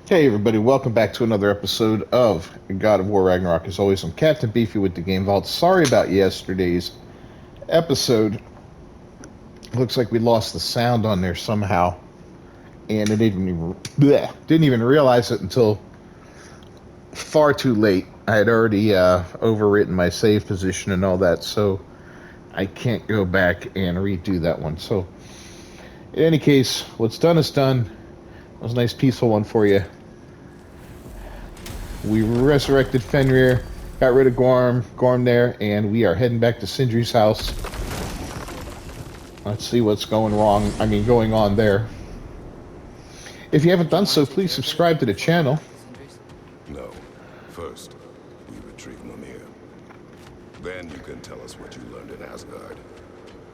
Hey everybody, welcome back to another episode of God of War Ragnarok. As always, I'm Captain Beefy with the Game Vault. Sorry about yesterday's episode. Looks like we lost the sound on there somehow, and I didn't even realize it until far too late. I had already overwritten my save position and all that, so I can't go back and redo that one. So, in any case, what's done is done. It was a nice peaceful one for you. We resurrected Fenrir, got rid of Gorm there, and we are heading back to Sindri's house. Let's see what's going on there. If you haven't done so, please subscribe to the channel. No. First, we retrieve Mimir. Then you can tell us what you learned in Asgard.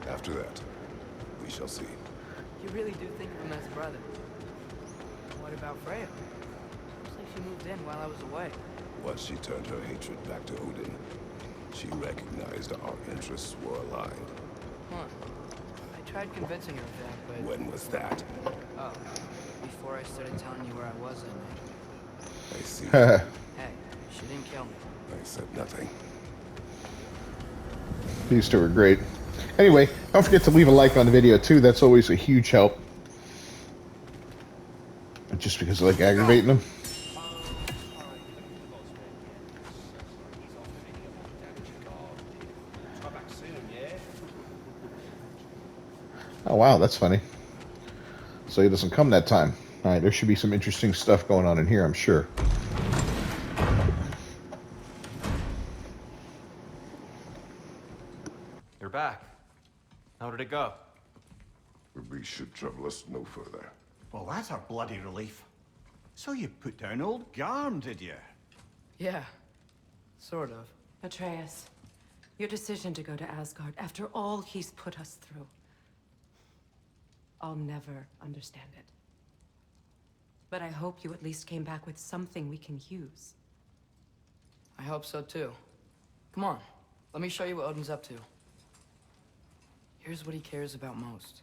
After that, we shall see. You really do think of him as a brother. What about Freya? Looks like she moved in while I was away. Once she turned her hatred back to Odin, she recognized our interests were aligned. Huh. I tried convincing her of that, but... When was that? Oh, before I started telling you where I was that night. I see. Hey, she didn't kill me. I said nothing. These two are great. Anyway, don't forget to leave a like on the video too. That's always a huge help. Just because I like aggravating them. Oh wow, that's funny. So he doesn't come that time. Alright, there should be some interesting stuff going on in here, I'm sure. You're back. How did it go? We should trouble us no further. Well, that's a bloody relief. So you put down old Garm, did you? Yeah, sort of. Atreus, your decision to go to Asgard after all he's put us through. I'll never understand it. But I hope you at least came back with something we can use. I hope so too. Come on, let me show you what Odin's up to. Here's what he cares about most.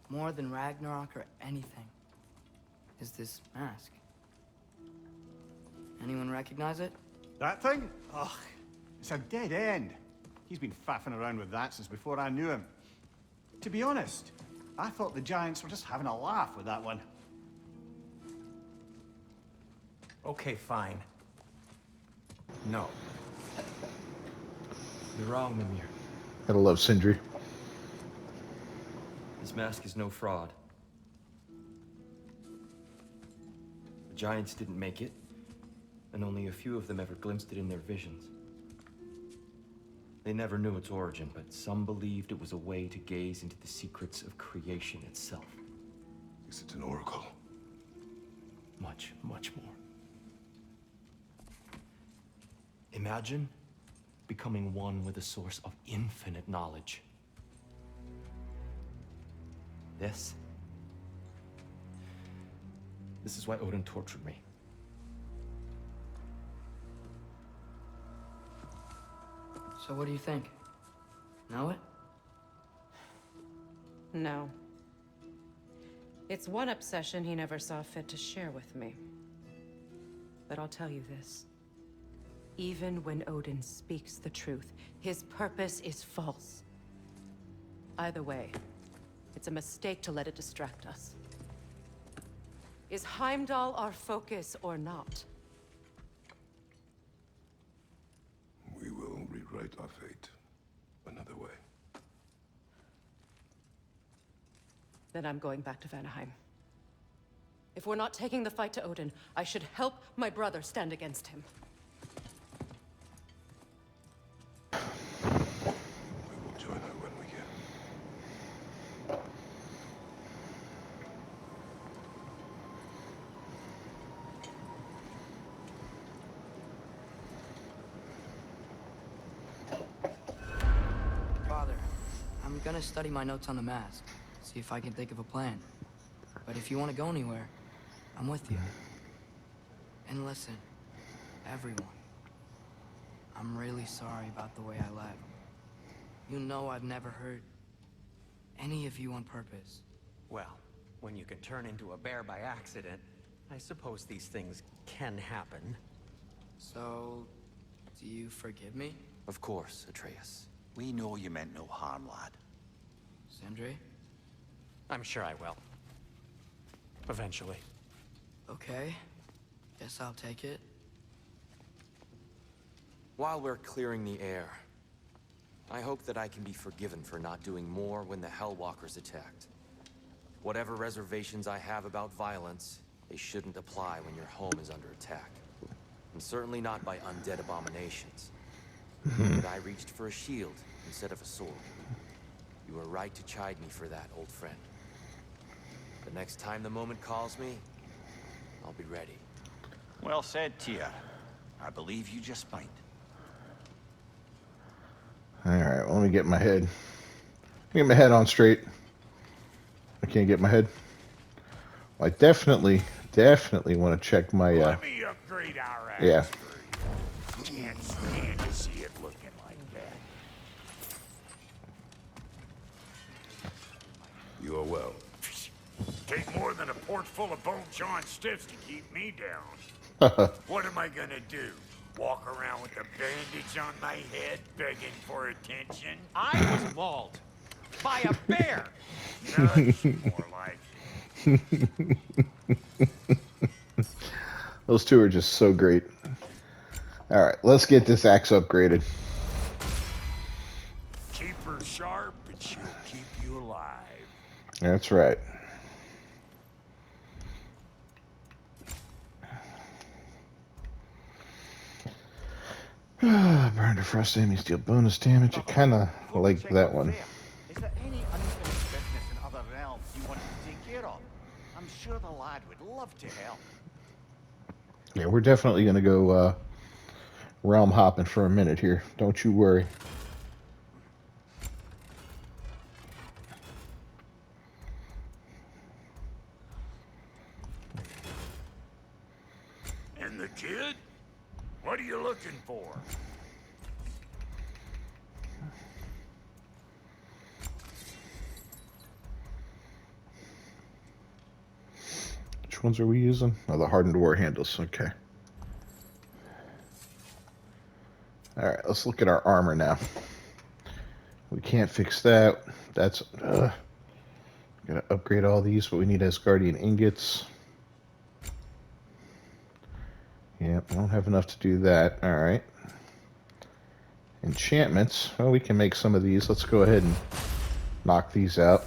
More than Ragnarok or anything. Is this mask. Anyone recognize it? That thing? Ugh, it's a dead end. He's been faffing around with that since before I knew him. To be honest, I thought the Giants were just having a laugh with that one. Okay, fine. No. You're wrong, Mimir. Gotta love Sindri. This mask is no fraud. The Giants didn't make it, and only a few of them ever glimpsed it in their visions. They never knew its origin, but some believed it was a way to gaze into the secrets of creation itself. Is it an oracle? Much, much more. Imagine becoming one with a source of infinite knowledge. This is why Odin tortured me. So what do you think? Know it? No. It's one obsession he never saw fit to share with me. But I'll tell you this. Even when Odin speaks the truth, his purpose is false. Either way, it's a mistake to let it distract us. Is Heimdall our focus or not? We will rewrite our fate another way. Then I'm going back to Vanaheim. If we're not taking the fight to Odin, I should help my brother stand against him. We will join her when we can. Father, I'm gonna study my notes on the mask. See if I can think of a plan. But if you want to go anywhere, I'm with you. And listen, everyone. I'm really sorry about the way I left. You know I've never hurt any of you on purpose. Well, when you can turn into a bear by accident, I suppose these things can happen. So, do you forgive me, Of course, Atreus. We know you meant no harm, lad. Sindri? I'm sure I will. Eventually. Okay. Guess I'll take it. While we're clearing the air, I hope that I can be forgiven for not doing more when the Hellwalkers attacked. Whatever reservations I have about violence, they shouldn't apply when your home is under attack. And certainly not by undead abominations. But I reached for a shield instead of a sword. You were right to chide me for that, old friend. The next time the moment calls me, I'll be ready. Well said, Tyr. I believe you just might. Alright, let me get my head. Get my head on straight. I can't get my head. Well, I definitely want to check my, Let me upgrade our axe yeah. for you. Can't stand to see it looking like that. You are well. Take more than a port full of bone-chawing stiffs to keep me down. What am I gonna do? Walk around with a bandage on my head, begging for attention? I was mauled by a bear. Nuts, more like. Those two are just so great. Alright, let's get this axe upgraded. Keep her sharp, and she'll keep you alive. That's right. Burn to frost enemies deal bonus damage. I kind of like that one. Is there any unfinished business in other realms you want to take care of? I'm sure the lad would love to help. Yeah, we're definitely going to go realm hopping for a minute here. Don't you worry. And the kid? What are you looking for? Which ones are we using? Oh, the hardened war handles. Okay. Alright, let's look at our armor now. We can't fix that. That's... gotta upgrade all these, but we need Asgardian ingots. Yep, I don't have enough to do that. Alright. Enchantments. Well, we can make some of these. Let's go ahead and knock these out.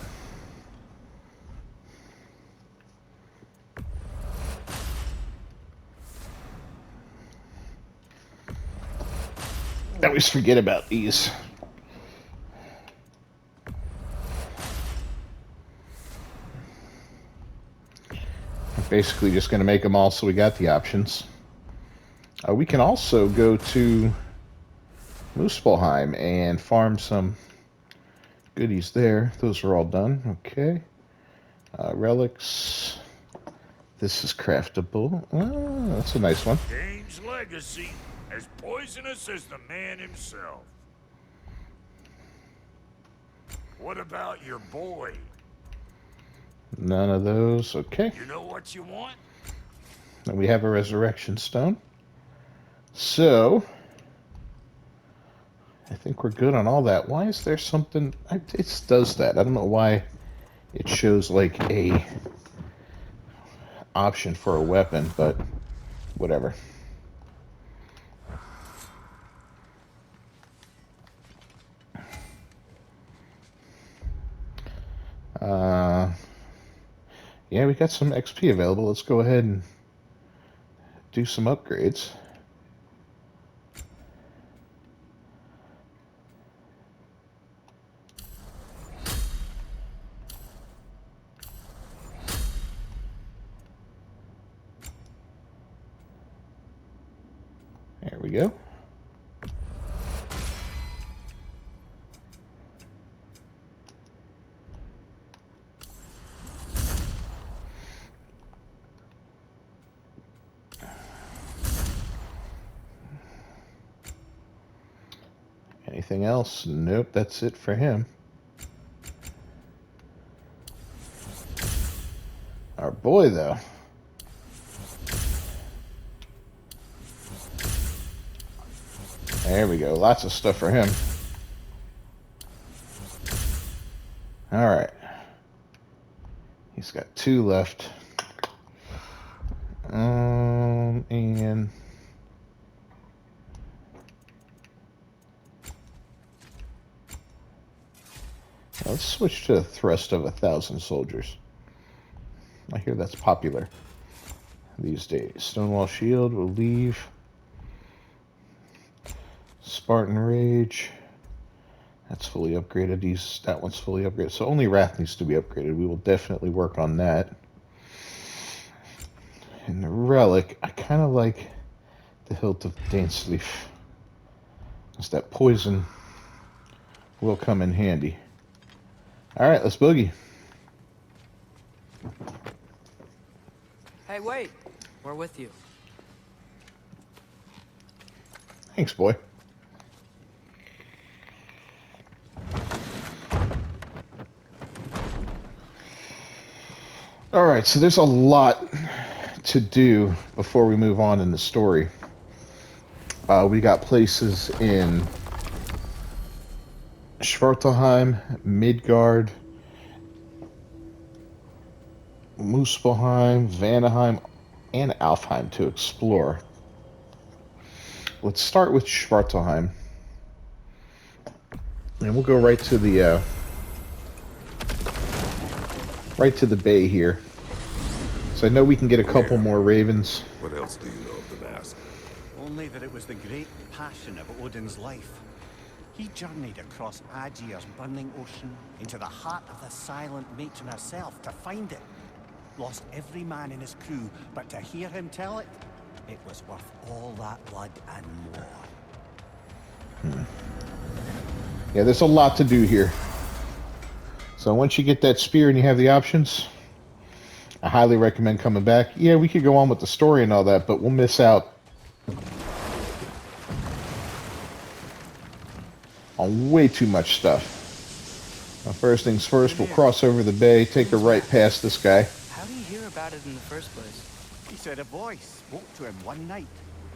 I always forget about these. Basically just going to make them all so we got the options. We can also go to Muspelheim and farm some goodies there. Those are all done. Okay. Relics. This is craftable. Oh, that's a nice one. Dane's legacy, as poisonous as the man himself. What about your boy? None of those. Okay. You know what you want? And we have a resurrection stone. So, I think we're good on all that. Why is there something... It does that. I don't know why it shows like a option for a weapon, but whatever. Yeah, we got some XP available. Let's go ahead and do some upgrades. There we go. Anything else? Nope, that's it for him. Our boy, though. There we go. Lots of stuff for him. Alright. He's got 2 left. And let's switch to a thrust of 1,000 soldiers. I hear that's popular these days. Stonewall Shield will leave. Spartan Rage. That's fully upgraded. That one's fully upgraded. So only Wrath needs to be upgraded. We will definitely work on that. And the Relic, I kind of like the hilt of Dainsleif. Because that poison will come in handy. Alright, let's boogie. Hey, wait. We're with you. Thanks, boy. Alright, so there's a lot to do before we move on in the story. We got places in Svartalheim, Midgard, Muspelheim, Vanaheim, and Alfheim to explore. Let's start with Svartalheim. And we'll go right to the bay here. So I know we can get a couple more ravens. What else do you know of the mask? Only that it was the great passion of Odin's life. He journeyed across Aegir's burning ocean into the heart of the silent matron herself to find it. Lost every man in his crew, but to hear him tell it, it was worth all that blood and more. Yeah, there's a lot to do here. So once you get that spear and you have the options, I highly recommend coming back. Yeah, we could go on with the story and all that, but we'll miss out on way too much stuff. Now, first things first, we'll cross over the bay, take a right past this guy. How do you hear about it in the first place? He said a voice spoke to him one night,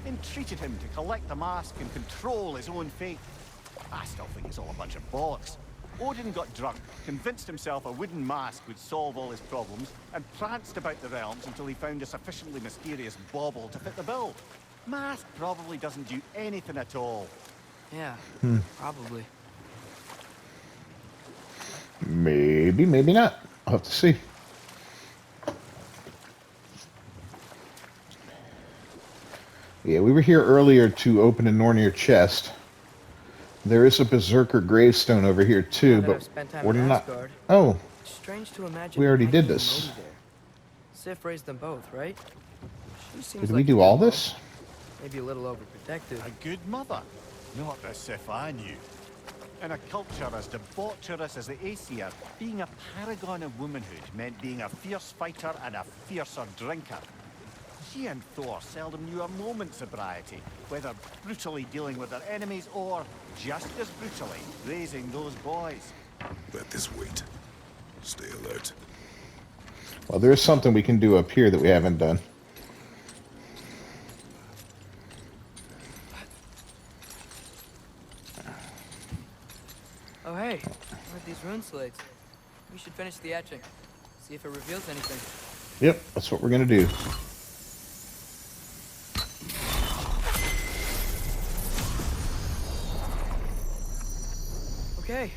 entreated him to collect the mask and control his own fate. I still think it's all a bunch of bollocks. Odin got drunk, convinced himself a wooden mask would solve all his problems, and pranced about the realms until he found a sufficiently mysterious bauble to fit the bill. Mask probably doesn't do anything at all. Yeah, probably. Maybe, maybe not. I'll have to see. Yeah, we were here earlier to open a Nornir chest. There is a Berserker gravestone over here too, but we're not. Oh, It's strange to imagine we already Heike did and this. Modi there. Sif raised them both, right? She seems Did like we do a all good this? mom. Maybe a little overprotective. A good mother, not the Sif I knew. In a culture as debaucherous as the Aesir, being a paragon of womanhood meant being a fierce fighter and a fiercer drinker. She and Thor seldom knew a moment's sobriety, whether brutally dealing with their enemies or, just as brutally, raising those boys. Let this wait. Stay alert. Well, there's something we can do up here that we haven't done. Oh, hey, look at these rune slates. We should finish the etching. See if it reveals anything. Yep, that's what we're gonna do. Okay,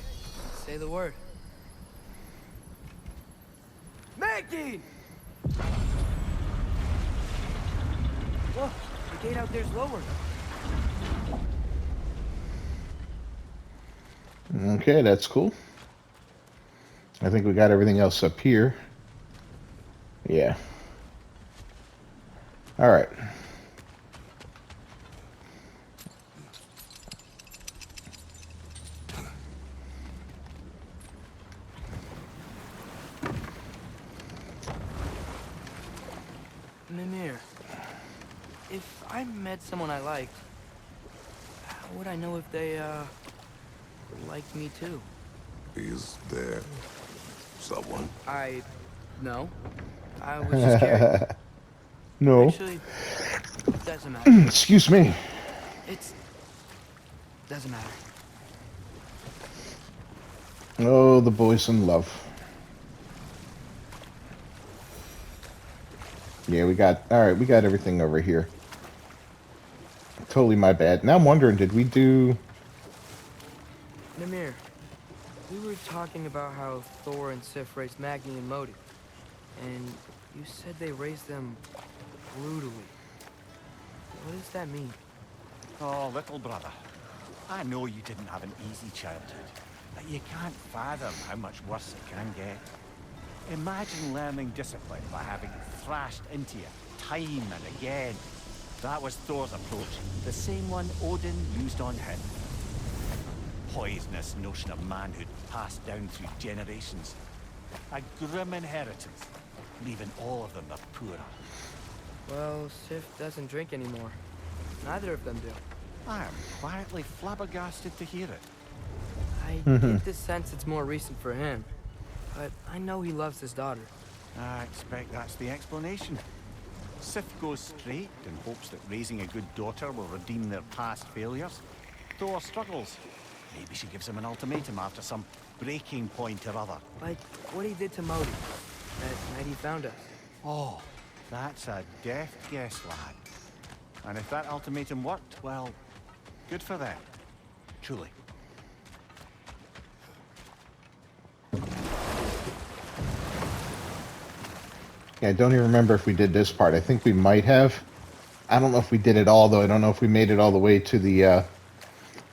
say the word. Maggie! Whoa, the gate out there's lowered. Okay, that's cool. I think we got everything else up here. Yeah. All right. Mimir, if I met someone I liked, how would I know if they, liked me too? Is there someone? No. I was just curious. No. Actually, it doesn't matter. Excuse me. It's Doesn't matter. Oh, the boys in love. Yeah, we got... Alright, we got everything over here. Totally my bad. Now I'm wondering, did we do... Namir, we were talking about how Thor and Sif raised Magni and Modi. And you said they raised them brutally. What does that mean? Oh, little brother. I know you didn't have an easy childhood, but you can't fathom how much worse it can get. Imagine learning discipline by having it thrashed into you time and again. That was Thor's approach, the same one Odin used on him. Poisonous notion of manhood passed down through generations. A grim inheritance, leaving all of them the poorer. Well, Sif doesn't drink anymore. Neither of them do. I am quietly flabbergasted to hear it. I get the sense it's more recent for him. But I know he loves his daughter. I expect that's the explanation. Sif goes straight and hopes that raising a good daughter will redeem their past failures. Thor struggles. Maybe she gives him an ultimatum after some breaking point or other. Like what he did to Modi. That night he found us. Oh, that's a deft guess, lad. And if that ultimatum worked, well, good for them. Truly. Yeah, I don't even remember if we did this part. I think we might have. I don't know if we did it all, though. I don't know if we made it all the way to the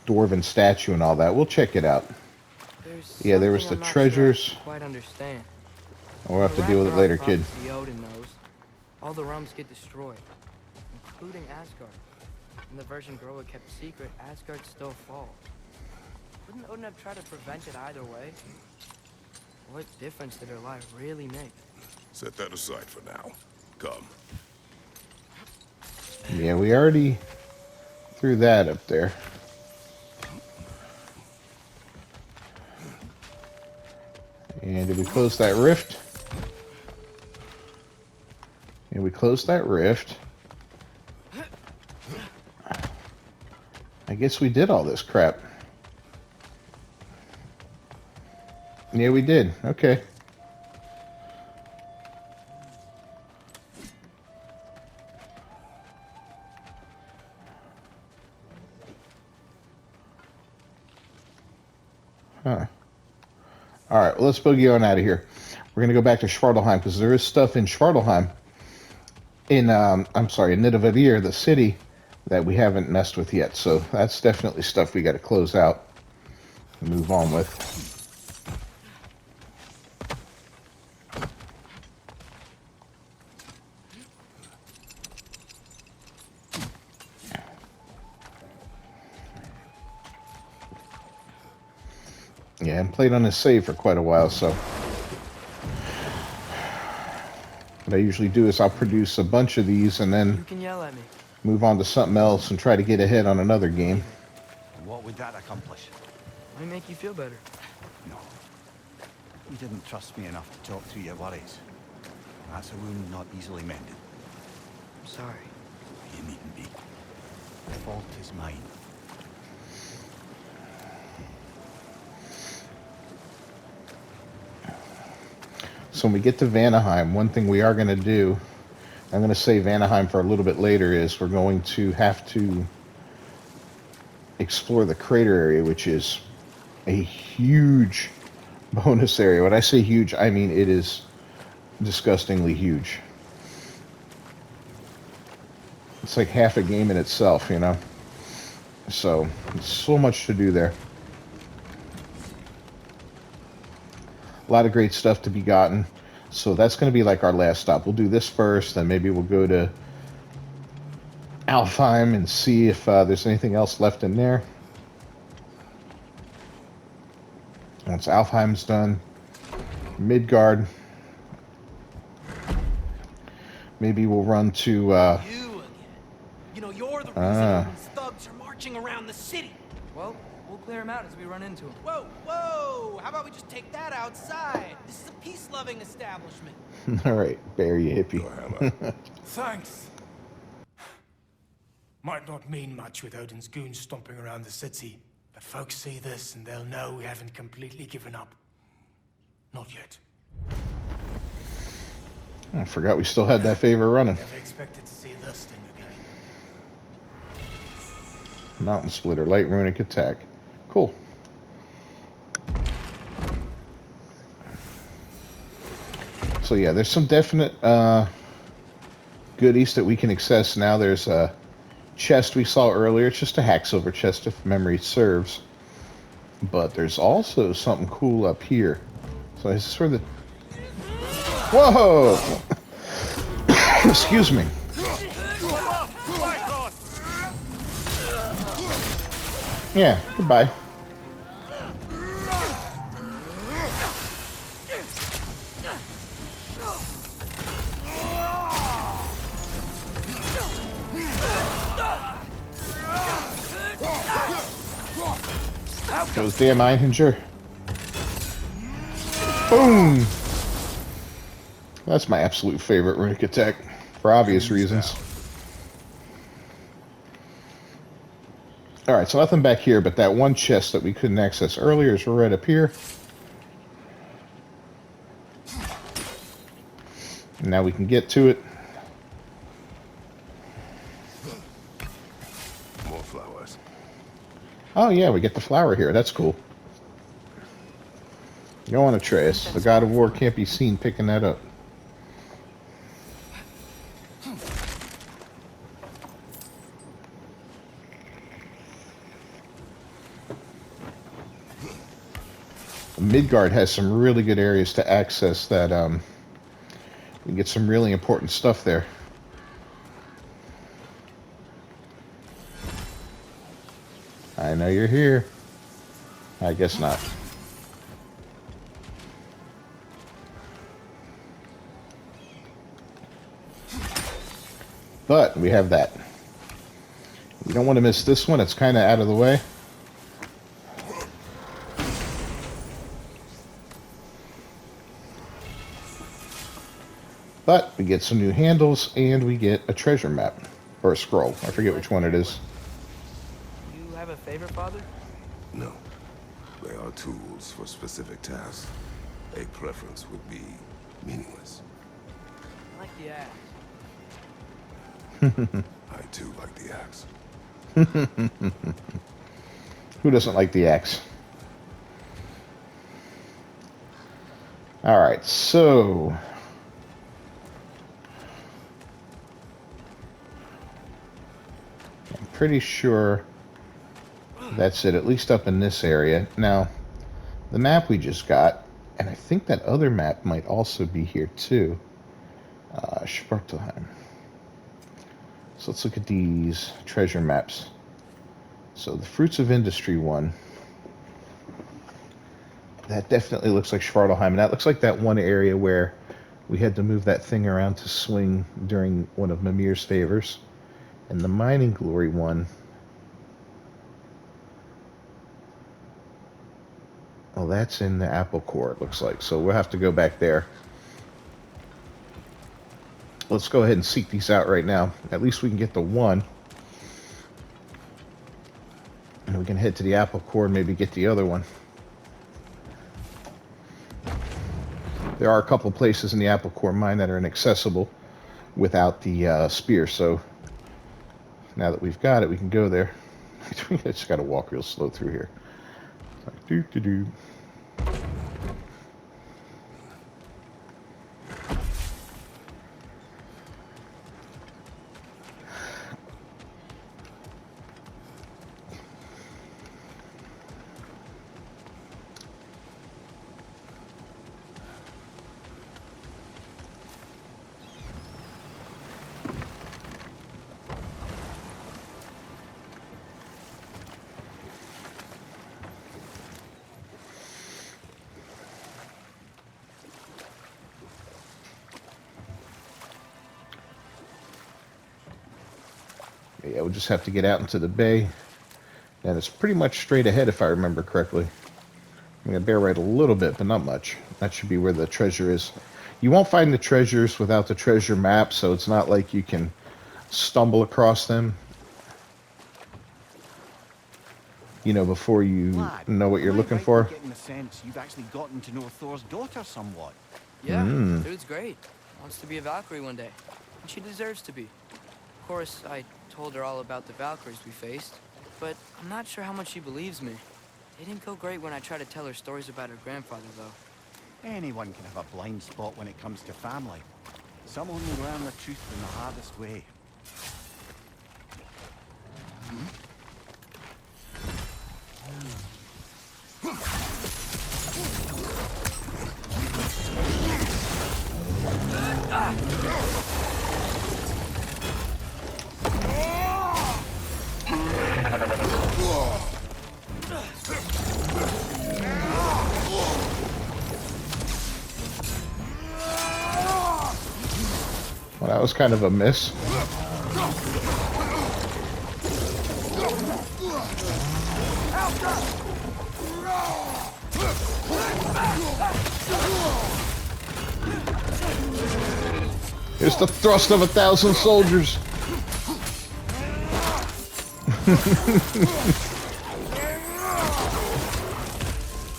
dwarven statue and all that. We'll check it out. Yeah, there was the I'm not treasures. Sure I quite understand. We'll have to deal with it later, kid. Odin knows. All the realms get destroyed, including Asgard. And the version Groa kept secret, Asgard still falls. Wouldn't Odin have tried to prevent it either way? What difference did her life really make? Set that aside for now. Come. Yeah, we already threw that up there. And did we close that rift? And we closed that rift. I guess we did all this crap. Yeah, we did. Okay. Huh. Alright, well, let's boogie on out of here. We're going to go back to Svartalheim, because there is stuff in Svartalheim, in, I'm sorry, in Nidavellir, the city, that we haven't messed with yet. So that's definitely stuff we got to close out and move on with. Yeah, I haven't played on this save for quite a while, so what I usually do is I'll produce a bunch of these and then You can yell at me. move on to something else and try to get ahead on another game. And what would that accomplish? Might make you feel better. No. You didn't trust me enough to talk through your worries. That's a wound not easily mended. I'm sorry. You needn't be. The fault is mine. So when we get to Vanaheim, one thing we are going to do, I'm going to save Vanaheim for a little bit later, is we're going to have to explore the crater area, which is a huge bonus area. When I say huge, I mean it is disgustingly huge. It's like half a game in itself, you know? So, so much to do there. A lot of great stuff to be gotten. So that's going to be like our last stop. We'll do this first, then maybe we'll go to Alfheim and see if there's anything else left in there. Once Alfheim's done, Midgard. Maybe we'll run to... You again. You know, you're the reason Odin's thugs are marching around the city. Well, we'll clear him out as we run into him. Whoa, whoa! How about we just take that outside? This is a peace-loving establishment. All right, bear you hippie. Your hammer. Thanks. Might not mean much with Odin's goons stomping around the city. But folks see this and they'll know we haven't completely given up. Not yet. I forgot we still had that favor running. Never expected to see this thing again. Mountain Splitter, light runic attack. Cool. So yeah, there's some definite goodies that we can access now. There's a chest we saw earlier. It's just a hacksilver chest if memory serves. But there's also something cool up here. So this is where the... Whoa! Excuse me. Yeah, goodbye. Goes damn Einhinger. Boom! That's my absolute favorite runic attack, for obvious reasons. Alright, so nothing back here, but that one chest that we couldn't access earlier is right up here. And now we can get to it. More flowers. Oh yeah, we get the flower here. That's cool. Go on, Atreus. The god of war can't be seen picking that up. Midgard has some really good areas to access that, we get some really important stuff there. I know you're here. I guess not. But we have that. You don't want to miss this one. It's kind of out of the way. But we get some new handles, and we get a treasure map. Or a scroll. I forget which one it is. You have a favorite, Father? No. They are tools for specific tasks. A preference would be meaningless. I like the axe. I too like the axe. Who doesn't like the axe? Alright, so... I'm pretty sure that's it, at least up in this area. Now, the map we just got, and I think that other map might also be here too. Schwartelheim. So let's look at these treasure maps. So the Fruits of Industry one, that definitely looks like Schwartelheim, and that looks like that one area where we had to move that thing around to swing during one of Mimir's favors. And the Mining Glory one, oh, that's in the Apple Core, it looks like. So we'll have to go back there. Let's go ahead and seek these out right now. At least we can get the one. And we can head to the Apple Core and maybe get the other one. There are a couple places in the Apple Core mine that are inaccessible without the spear, so now that we've got it, we can go there. We just got to walk real slow through here. Like, doo-doo-doo. Yeah, we'll just have to get out into the bay. And it's pretty much straight ahead if I remember correctly. I'm going to bear right a little bit, but not much. That should be where the treasure is. You won't find the treasures without the treasure map, so it's not like you can stumble across them. you know, before you Lad, know what you're am I looking right in for. getting the sense you've actually gotten to know Thor's daughter somewhat? Yeah, dude's great. Wants to be a Valkyrie one day. And she deserves to be. Of course, I told her all about the Valkyries we faced, but I'm not sure how much she believes me. It didn't go great when I tried to tell her stories about her grandfather, though. Anyone can have a blind spot when it comes to family. Some only learn the truth in the hardest way. Well, that was kind of a miss. Here's the thrust of 1,000 soldiers.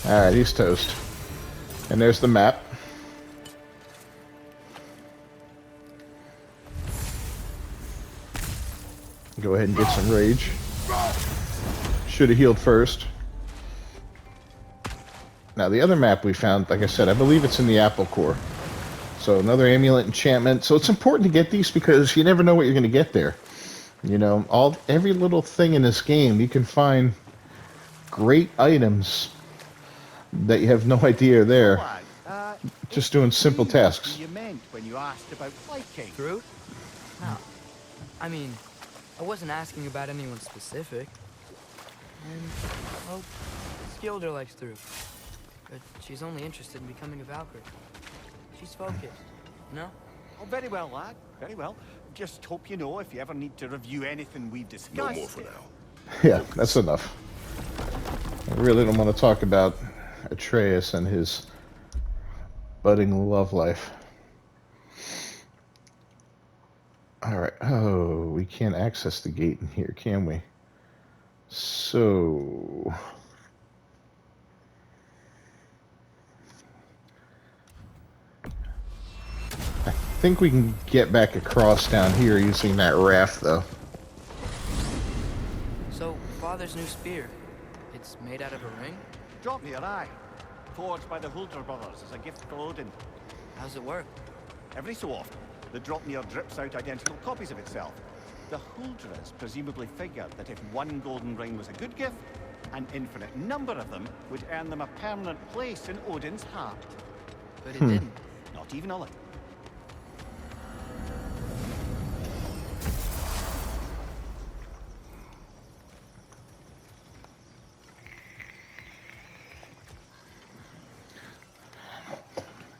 Alright, he's toast. And there's the map. Go ahead and get some rage. Should have healed first. Now the other map we found, like I said, I believe it's in the Apple Core. So another amulet enchantment. So it's important to get these because you never know what you're going to get there. You know, every little thing in this game, you can find great items that you have no idea are there. Just doing simple tasks. You meant when you asked about Viking. Groot? No. I mean, I wasn't asking about anyone specific. And, well, Skilder likes Groot. But she's only interested in becoming a Valkyrie. She's focused, you know? Oh, very well, lad. Very well. Just hope you know if you ever need to review anything we've discussed. No more for now. Yeah, that's enough. I really don't want to talk about Atreus and his budding love life. Alright, oh, we can't access the gate in here, can we? So... I think we can get back across down here using that raft, though. So, Father's new spear, it's made out of a ring? Drop me your eye. Forged by the Huldra brothers as a gift for Odin. How's it work? Every so often, the Dropnir drips out identical copies of itself. The Huldras presumably figured that if one golden ring was a good gift, an infinite number of them would earn them a permanent place in Odin's heart. But it didn't. Not even a little.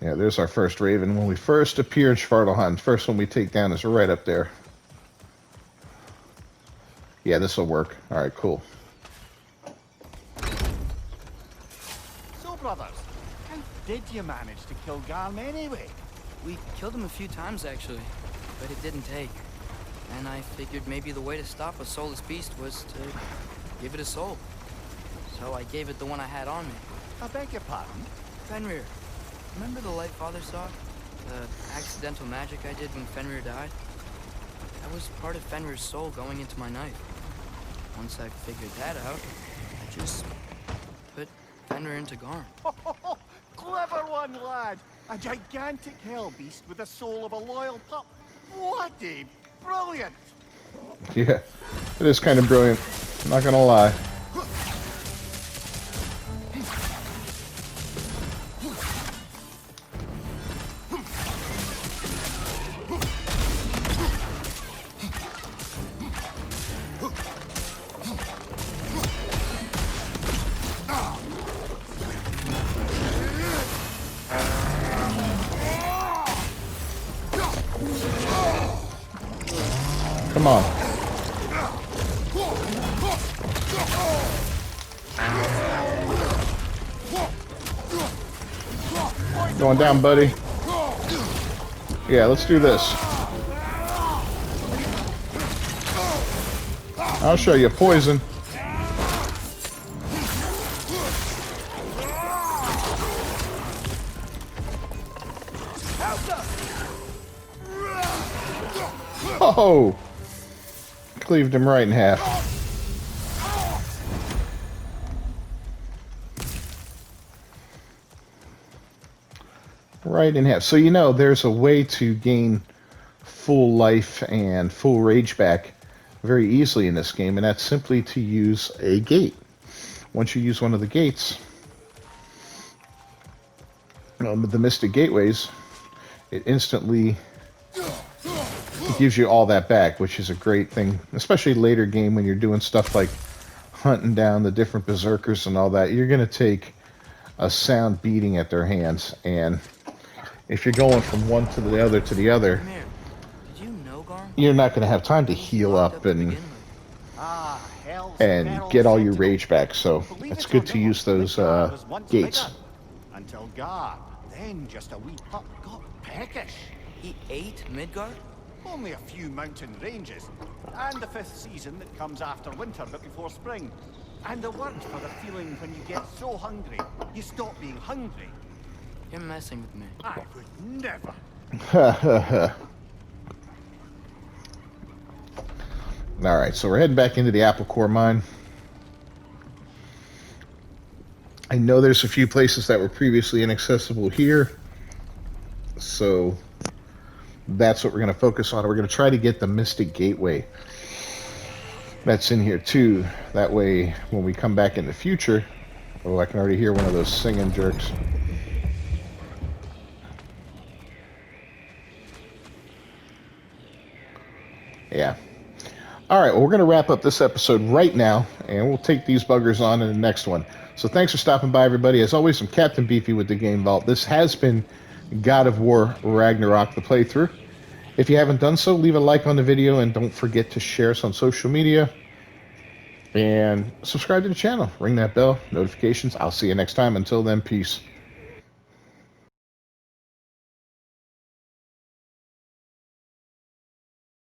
Yeah, there's our first Raven. When we first appear in Svartalheim, first one we take down is right up there. Yeah, this will work. Alright, cool. So, brothers, how did you manage to kill Garm anyway? We killed him a few times, actually, but it didn't take. And I figured maybe the way to stop a soulless beast was to give it a soul. So I gave it the one I had on me. I beg your pardon? Fenrir. Remember the light Father saw? The accidental magic I did when Fenrir died? That was part of Fenrir's soul going into my knife. Once I figured that out, I just put Fenrir into Garm. Clever one, lad! A gigantic hell beast with the soul of a loyal pup. What a brilliant! Yeah, it is kind of brilliant. I'm not gonna lie. Come on. Going down, buddy. Yeah, let's do this. I'll show you poison. Oh! Cleaved him right in half. Right in half. So you know there's a way to gain full life and full rage back very easily in this game, and that's simply to use a gate. Once you use one of the gates, the Mystic Gateways, it instantly gives you all that back, which is a great thing, especially later game when you're doing stuff like hunting down the different berserkers and all that. You're going to take a sound beating at their hands, and if you're going from one to the other, Come here. Did you know, Garm? you're not going to have time to heal up and Hell's get all your Sentinel. rage back. So Believe it's it good or to not, use those Midgard was once gates. bigger, until Garm, then just a wee pup, got peckish. He ate Midgard? Only a few mountain ranges, and the 5th season that comes after winter but before spring. And the word for the feeling when you get so hungry, you stop being hungry. You're messing with me. I would never. Alright, so we're heading back into the apple core mine. I know there's a few places that were previously inaccessible here, so that's what we're going to focus on. We're going to try to get the Mystic Gateway that's in here too. That way, when we come back in the future... Oh, I can already hear one of those singing jerks. Yeah. Alright, well, we're going to wrap up this episode right now, and we'll take these buggers on in the next one. So thanks for stopping by, everybody. As always, I'm Captain Beefy with the Game Vault. This has been God of War Ragnarok, the playthrough. If you haven't done so, leave a like on the video, and don't forget to share us on social media. And subscribe to the channel. Ring that bell, notifications. I'll see you next time. Until then, peace.